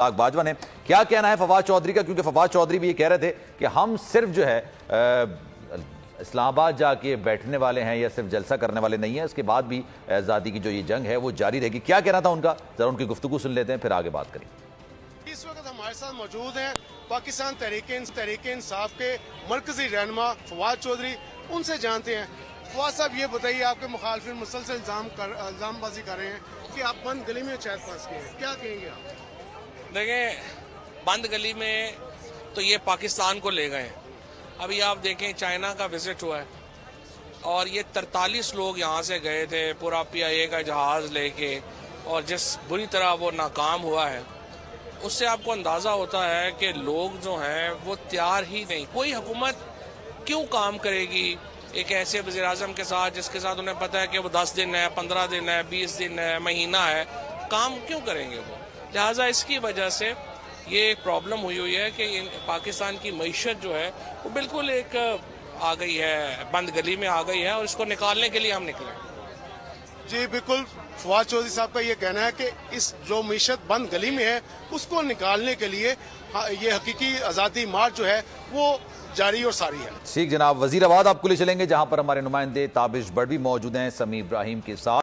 باجوہ نے کیا کہنا ہے فواد چودھری کا، کیونکہ فواد چودھری بھی یہ کہہ رہے تھے کہ ہم صرف جو ہے اسلام آباد جا کے بیٹھنے والے ہیں یا صرف جلسہ کرنے والے نہیں ہیں، اس کے بعد بھی آزادی کی جو یہ جنگ ہے وہ جاری رہے گی۔ کیا کہنا تھا ان کا، ذرا ان کی گفتگو سن لیتے ہیں پھر آگے بات کریں۔ اس وقت ہمارے ساتھ موجود ہیں پاکستان تحریک انصاف کے مرکزی رہنما فواد چودھری، ان سے جانتے ہیں۔ فواد صاحب یہ بتائیے، آپ کے مخالفین مسلسل الزام بازی کر رہے ہیں کہ آپ بند گلی میں چہر پھنس گئے ہیں، کیا کہیں گے آپ؟ دیکھیں، بند گلی میں تو یہ پاکستان کو لے گئے ہیں۔ ابھی آپ دیکھیں چائنا کا وزٹ ہوا ہے اور یہ 43 لوگ یہاں سے گئے تھے پورا PIA کا جہاز لے کے، اور جس بری طرح وہ ناکام ہوا ہے اس سے آپ کو اندازہ ہوتا ہے کہ لوگ جو ہیں وہ تیار ہی نہیں۔ کوئی حکومت کیوں کام کرے گی ایک ایسے وزیر اعظم کے ساتھ جس کے ساتھ انہیں پتہ ہے کہ وہ 10 دن ہے، 15 دن ہے، 20 دن ہے، مہینہ ہے، کام کیوں کریں گے وہ؟ لہٰذا اس کی وجہ سے یہ پرابلم ہوئی ہے کہ پاکستان کی معیشت جو ہے وہ بالکل ایک آ گئی ہے، بند گلی میں آ گئی ہے، اور اس کو نکالنے کے لیے ہم نکلے۔ جی بالکل، فواد چودھری صاحب کا یہ کہنا ہے کہ اس جو معیشت بند گلی میں ہے اس کو نکالنے کے لیے یہ حقیقی آزادی مارچ جو ہے وہ جاری اور ساری ہے۔ ٹھیک جناب، وزیر آباد آپ کو لے چلیں گے جہاں پر ہمارے نمائندے تابش بڑھ بھی موجود ہیں سمیع ابراہیم کے ساتھ۔